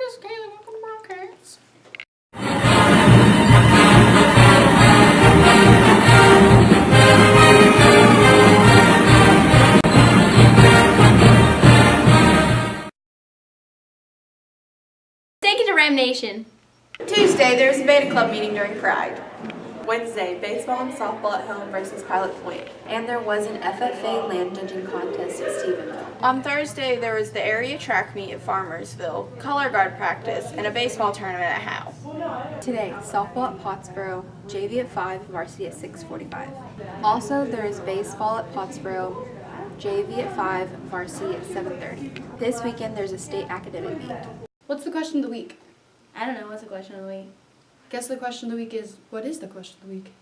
this is Kaylee. Welcome to Broadcast. Take it to Ram Nation. Tuesday, there's a beta club meeting during Pride. Wednesday, baseball and softball at home versus Pilot Point. And there was an FFA land judging contest at Stephenville. On Thursday, there was the area track meet at Farmersville, color guard practice, and a baseball tournament at Howe. Today, softball at Pottsboro, JV at 5, varsity at 6:45. Also, there is baseball at Pottsboro, JV at 5, varsity at 7:30. This weekend, there's a state academic meet. What's the question of the week? I don't know, what's the question of the week? Guess the question of the week is, what is the question of the week?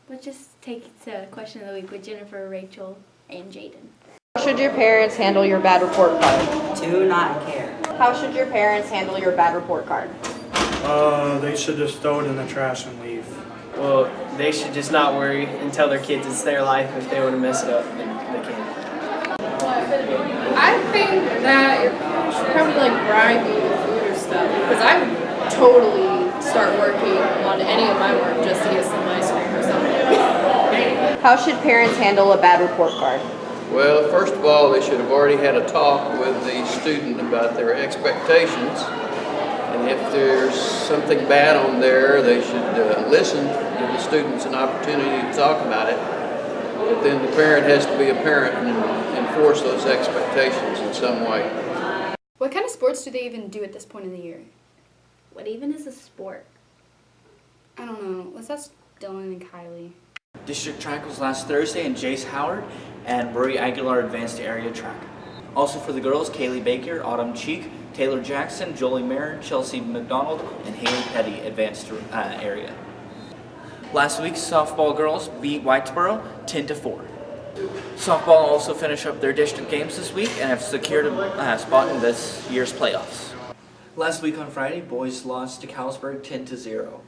Let's just take it to question of the week with Jennifer, Rachel, and Jaden. How should your parents handle your bad report card? Do not care. How should your parents handle your bad report card? They should just throw it in the trash and leave. Well, they should just not worry and tell their kids it's their life. If they want to mess it up, then they can. I think that you should probably like bribe me with food or stuff, because I would totally start working on any of my work just to get some ice cream or something. How should parents handle a bad report card? Well, first of all, they should have already had a talk with the student about their expectations. And if there's something bad on there, they should listen, give the students an opportunity to talk about it. But then the parent has to be a parent and enforce those expectations in some way. What kind of sports do they even do at this point in the year? What even is a sport? I don't know. Let's ask Dylan and Kylie. District track was last Thursday, and Jace Howard and Rory Aguilar advanced to area track. Also for the girls, Kaylee Baker, Autumn Cheek, Taylor Jackson, Jolie Marin, Chelsea McDonald, and Haley Petty advanced to area. Last week, softball girls beat Whitesboro 10-4. Softball also finished up their district games this week and have secured a spot in this year's playoffs. Last week on Friday, boys lost to Calsburg 10-0.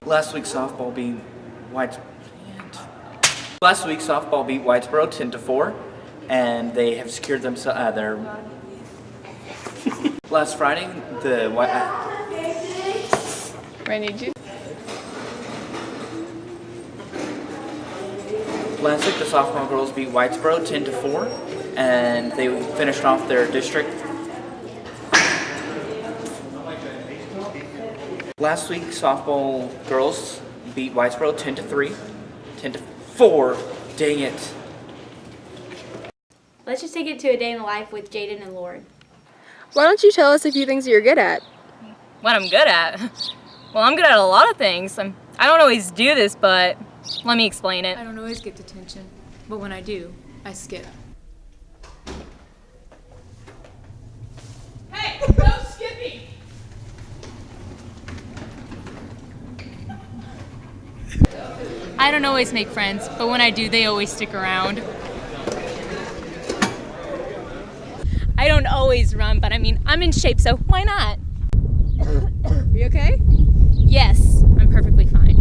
Last week softball beat Whitesboro 10-4, and they have secured themselves their. Last Friday, Last week, the sophomore girls beat Whitesboro 10-4, and they finished off their district. Last week, softball girls beat Whitesboro 10-3, 10-4. Dang it! Let's just take it to a day in the life with Jaden and Lauren. Why don't you tell us a few things you're good at? What I'm good at? Well, I'm good at a lot of things. I don't always do this, but let me explain it. I don't always get detention, but when I do, I skip. Hey, no skipping! I don't always make friends, but when I do, they always stick around. I don't always run, but I mean, I'm in shape, so why not? Are you okay? Yes, I'm perfectly fine.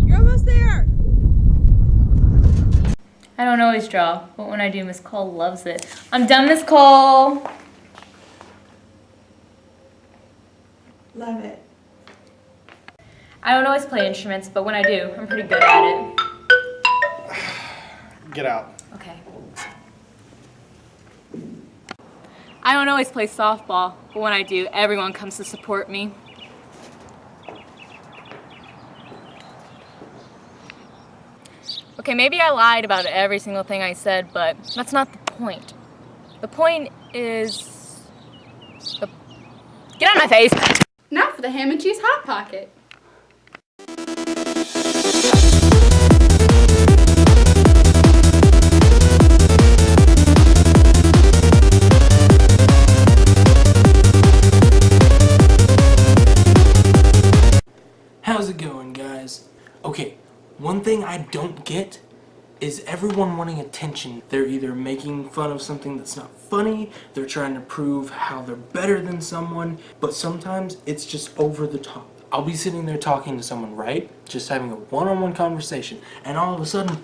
You're almost there! I don't always draw, but when I do, Miss Cole loves it. I'm done, Miss Cole! Love it. I don't always play instruments, but when I do, I'm pretty good at it. Get out. Okay. I don't always play softball, but when I do, everyone comes to support me. Okay, maybe I lied about every single thing I said, but that's not the point. The point is... Get out of my face! Now for the ham and cheese hot pocket. How's it going, guys? Okay, one thing I don't get is everyone wanting attention. They're either making fun of something that's not funny, they're trying to prove how they're better than someone, but sometimes it's just over the top. I'll be sitting there talking to someone, right? Just having a one-on-one conversation, and all of a sudden,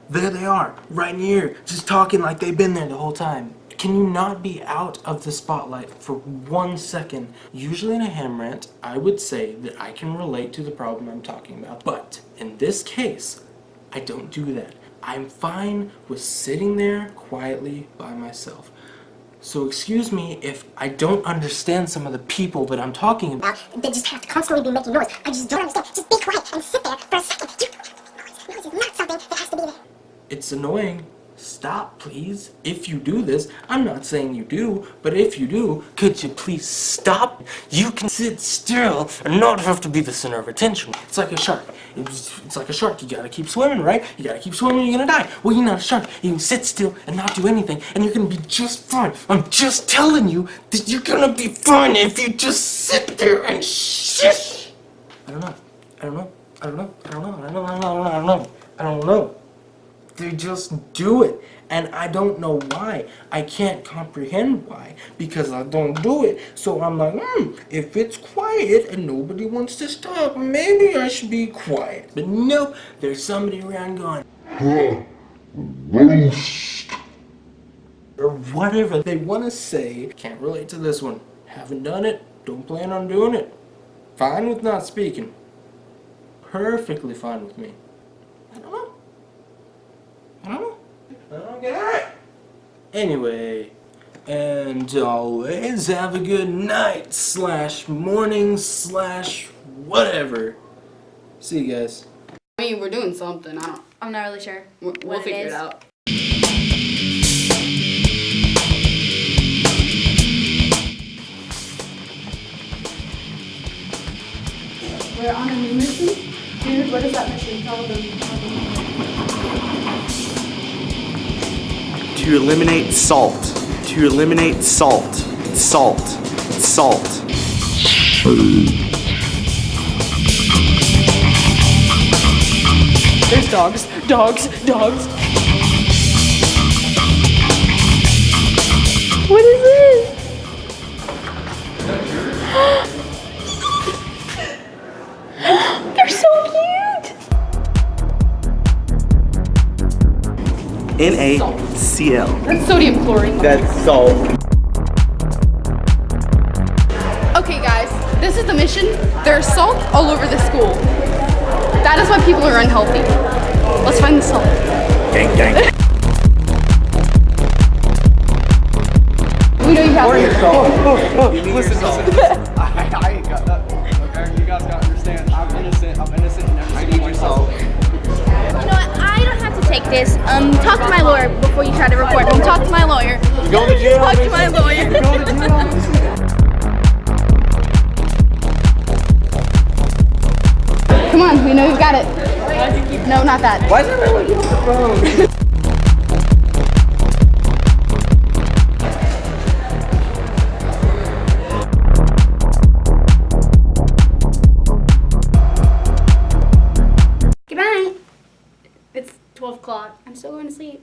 there they are, right in the ear, just talking like they've been there the whole time. Can you not be out of the spotlight for 1 second? Usually in a ham rant, I would say that I can relate to the problem I'm talking about. But in this case, I don't do that. I'm fine with sitting there quietly by myself. So excuse me if I don't understand some of the people that I'm talking about. They just have to constantly be making noise. I just don't understand. Just be quiet and sit there for a second. Noise is not something that has to be there. It's annoying. Stop, please. If you do this, I'm not saying you do, but if you do, could you please stop? You can sit still and not have to be the center of attention. It's like a shark. It's like a shark. You gotta keep swimming, right? You gotta keep swimming, you're gonna die. Well, you're not a shark. You can sit still and not do anything, and you're gonna be just fine. I'm just telling you that you're gonna be fine if you just sit there and shush. I don't know. They just do it, and I don't know why. I can't comprehend why, because I don't do it. So I'm like, if it's quiet and nobody wants to stop, maybe I should be quiet. But nope, there's somebody around going, roast, or whatever they want to say. Can't relate to this one. Haven't done it, don't plan on doing it. Fine with not speaking. Perfectly fine with me. I don't get it. Anyway, and always have a good night / morning / whatever. See you guys. I mean, we're doing something. I'm not really sure. We'll figure it out. We're on a new mission? Dude, what is that mission? Tell them. To eliminate salt. To eliminate salt. Salt. Salt. There's dogs. What is this? They're so cute! NaCl. That's sodium chlorine. That's salt. Okay, guys, this is the mission. There's salt all over the school. That is why people are unhealthy. Let's find the salt. Gang, gang. We know you have Listen. I ain't got that. Okay, you guys gotta understand. I'm innocent in every single way. You know what? I don't have to take this. Talk to my lawyer before you try to report me. Talk to my lawyer. You going to jail? Talk to my lawyer. You going to jail? Come on, we know you've got it. No, not that. Why is everyone looking at the phone? Good night. It's 12 o'clock. I'm still going to sleep.